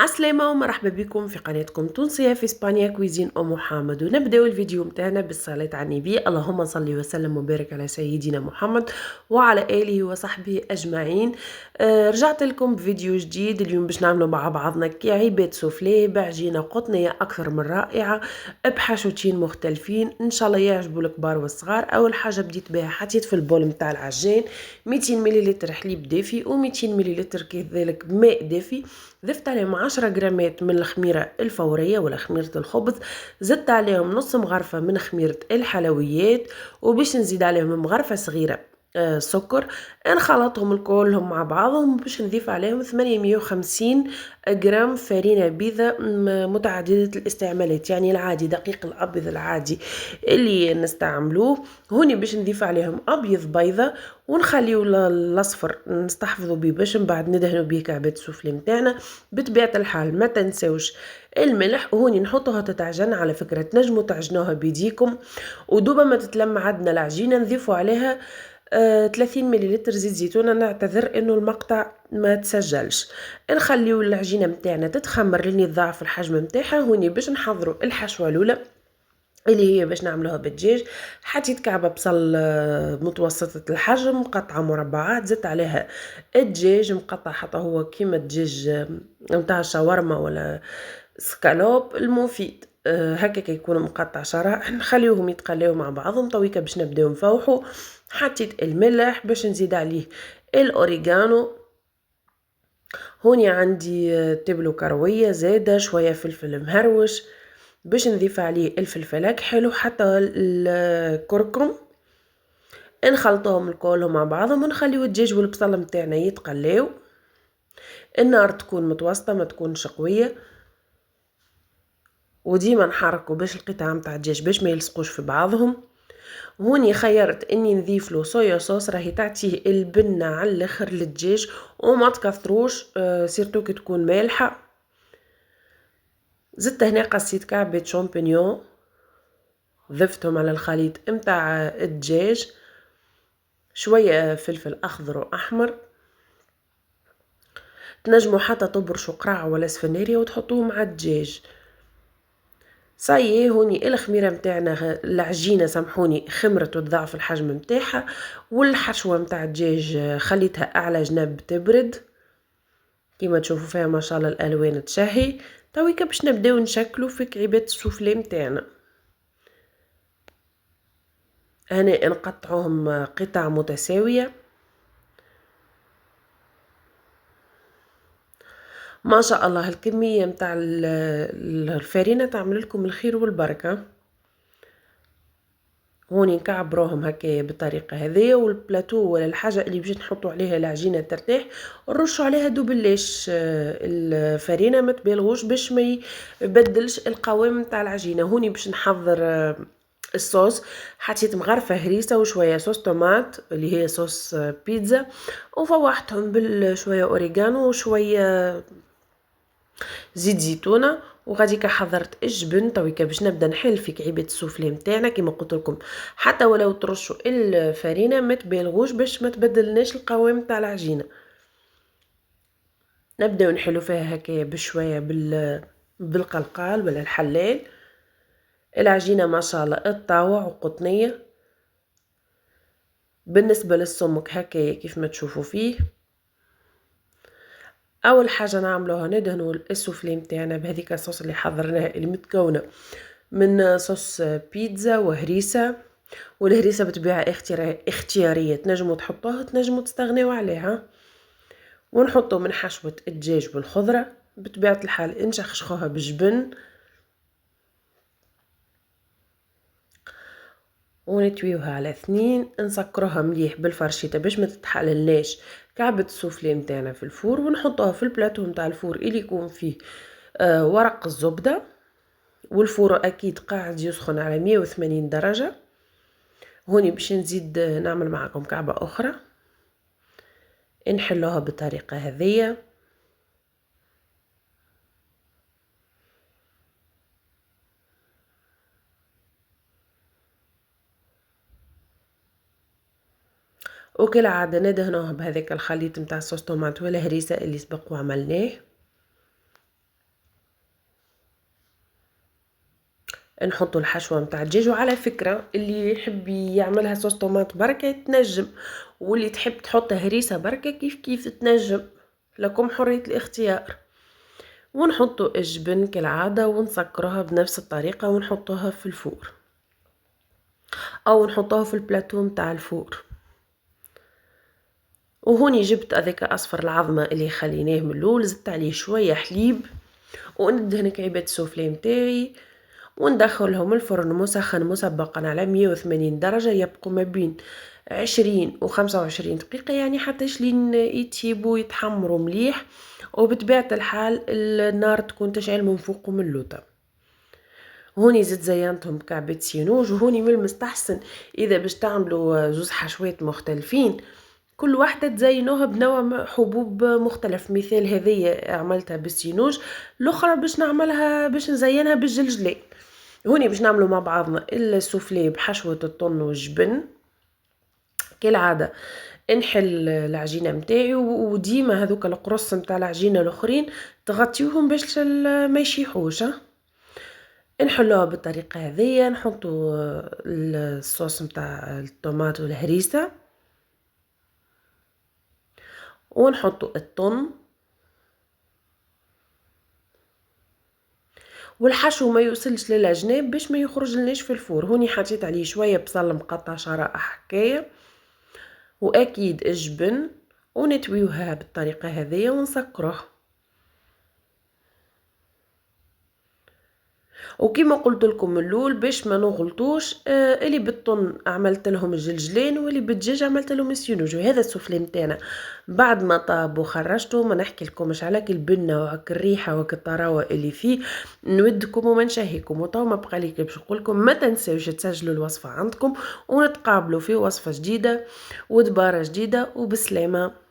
عسلامة ومرحبا بكم في قناتكم تونسية في اسبانيا كويزين ام محمد. ونبداو الفيديو متاعنا بالصلاة على النبي. اللهم صل وسلم وبارك على سيدنا محمد وعلى اله وصحبه اجمعين. رجعت لكم بفيديو جديد اليوم باش نعملوا مع بعضنا كعيبات سوفلي بعجينة قطنية اكثر من رائعة بحشوتين مختلفين، ان شاء الله يعجبوا الكبار والصغار. اول حاجة بديت بها حطيت في البول متاع العجين 200 ملل حليب دافي و200 ملل كذلك ماء دافي. ضفت عليهم 10 جرامات من الخميرة الفورية ولا خميرة الخبز، زدت عليهم نص مغرفة من خميرة الحلويات، وباش نزيد عليهم مغرفة صغيرة سكر. نخلطهم كلهم مع بعضهم باش نضيف عليهم 850 جرام فرينة بيضة متعددة الاستعمالات، يعني العادي دقيق الأبيض العادي اللي نستعملوه. هوني باش نضيف عليهم أبيض بيضة ونخليو الاصفر نستحفظوا بيه باش من بعد ندهنوا بيه كعبات السوفلي متاعنا. بطبيعه الحال ما تنساوش الملح، وهوني نحطوها تتعجن. على فكره تنجموا تعجنوها بيديكم، ودوبا ما تتلم عندنا العجينه نضيفوا عليها 30 مليلتر زيت زيتون. نعتذر انه المقطع ما تسجلش. نخليو العجينه متاعنا تتخمر لين يتضاعف الحجم متاعها. هوني باش نحضروا الحشوه الاولى اللي هي باش نعملوها بالدجاج. حطيت كعبه بصل متوسطه الحجم مقطعه مربعات، زدت عليها الدجاج مقطع حتى هو كيما الدجاج نتاع الشاورما ولا سكالوب المفيد، هكاك يكون مقطع شرائح. نخليوهم يتقليو مع بعضهم تويكا باش نبداو نفوحوا. حطيت الملح باش نزيد عليه الاوريغانو. هوني عندي تبلو كرويه زاده شويه فلفل مهروش باش نضيف عليه الفلفل حلو حتى الكركم. نخلطوهم الكل مع بعضهم ونخليو الدجاج والبصل متاعنا يتقلاو. النار تكون متوسطه ما تكونش قويه، وديما نحركوا باش القطع متاع الدجاج باش ما يلصقوش في بعضهم. هوني خيرت اني نضيف له صويا صوص، راهي تعطيه البنه على الاخر للدجاج وما تكثروش، سيرتو كي تكون مالحه. زدت هنا قصيت كعبة شامبينيون ضفتهم على الخليط متاع الدجاج، شوية فلفل أخضر وأحمر. تنجموا حتى تبرشوا قرع ولا سفناريا وتحطوه مع الدجاج. صايي هوني الخميرة متاعنا العجينة سامحوني خمرت وتضاعف الحجم متاعها، والحشوة متاع الدجاج خليتها أعلى جنب تبرد كيما تشوفوا فيها ما شاء الله الألوان تشهي. تويكا باش نبداو نشكلوا في كعيبات السوفلي متاعنا. هنا نقطعوهم قطع متساوية. ما شاء الله الكمية متاع الفرينة تعمل لكم الخير والبركة. هوني نكعبروهم هكايا بالطريقة هذه، والبلاتو ولا الحاجة اللي باش نحطوا عليها العجينة ترتاح نرشوا عليها دوبلاش الفرينة ما تبالغوش باش ما يبدلش القوام متاع العجينة. هوني باش نحضر الصوص. حطيت مغرفة هريسة وشوية صوص طوماط اللي هي صوص بيتزا، وفوحتهم بشوية اوريغانو وشوية زيت زيتونه. وغاديكا حضرت الجبن تويكا باش نبدا نحل في كعيبه السوفلي متاعنا. كيما قلت لكم حتى ولو ترشوا الفرينه ما تبالغوش باش ما تبدلناش القوام تاع العجينه. نبداو نحلو فيها هكايا بشويه بالقلقال ولا الحلال. العجينه ما شاء الله تطاوع وقطنيه. بالنسبه للسمك هكايا كيف ما تشوفوا فيه. اول حاجه نعملوها ندهنوا السوفلي متاعنا بهذيك الصوص اللي حضرناه اللي متكونه من صوص بيتزا وهريسه. والهريسه بطبيعه اختياريه، تنجموا تحطوها تنجموا تستغنيو عليها. ونحطوا من حشوه الدجاج والخضره بطبيعه الحال نشخشخوها بالجبن ونتويوها على 2. نسكروها مليح بالفرشيطه باش ما تتحللناش كعبه السوفلي متاعنا في الفور. ونحطوها في البلاتو متاع الفور اللي يكون فيه ورق الزبده، والفور اكيد قاعد يسخن على 180 درجه. هوني باش نزيد نعمل معكم كعبه اخرى نحلوها بالطريقه هذية. وكالعاده ندهنوها بهذاك الخليط متاع صوص طوماط ولا هريسه اللي سبق وعملناه. نحطوا الحشوة متاع الدجاج. وعلى فكرة اللي يحب يعملها صوص طماط بركة تنجم، واللي تحب تحط هريسة بركة كيف كيف تنجم، لكم حرية الاختيار. ونحطوا الجبن كالعادة ونسكروها بنفس الطريقة ونحطوها في الفور او نحطوها في البلاتو متاع الفور. وهوني جبت هذاك اصفر العظمة اللي خليناه من الاول، زدت عليه شوية حليب وندهن كعيبات السوفلي متاعي وندخلهم الفرن مسخن مسبقا على 180 درجة، يبقوا ما بين 20 و 25 دقيقة يعني حتى لين يتيبوا يتحمروا مليح. وبطبيعة الحال النار تكون تشعل من فوق ومن اللوطة. هوني زيت زينتهم بكعبة سينوج. وهوني من المستحسن اذا باش تعملوا زوز حشوات مختلفين كل واحدة تزينوها بنوع حبوب مختلف. مثال هذه عملتها بالسينوج، الاخرى باش نعملها باش نزينها بالجلجلان. هوني باش نعملوا مع بعضنا السوفلي بحشوة الطن والجبن كالعادة. نحل العجينة متاعي وديما هذوك القرص متاع العجينة الاخرين تغطيوهم باش ما يشيحوش. نحلوها بالطريقة هذه. نحطوا الصوص متاع الطماط والهريسة ونحطوا الثوم والحشو ما يوصلش للجناب باش ما يخرج لناش في الفور. هوني حطيت عليه شويه بصل مقطع شرائح حكايه واكيد الجبن ونتويوها بالطريقه هذه ونسكروه. وكما قلت لكم من الاول باش ما نغلطوش، اللي بالطن عملت لهم الجلجلان واللي بالدجاج عملت لهم السينوج. وهذا السوفلي نتاعنا بعد ما طاب وخرجته ما نحكي لكمش على البنه وهك الريحه وهك الطراوه اللي فيه، نودكم وما نشهيكم. وطو ما بقى لي باش نقول لكم ما تنساوش تسجلوا الوصفه عندكم ونتقابلوا في وصفه جديده ودباره جديده وبسلامه.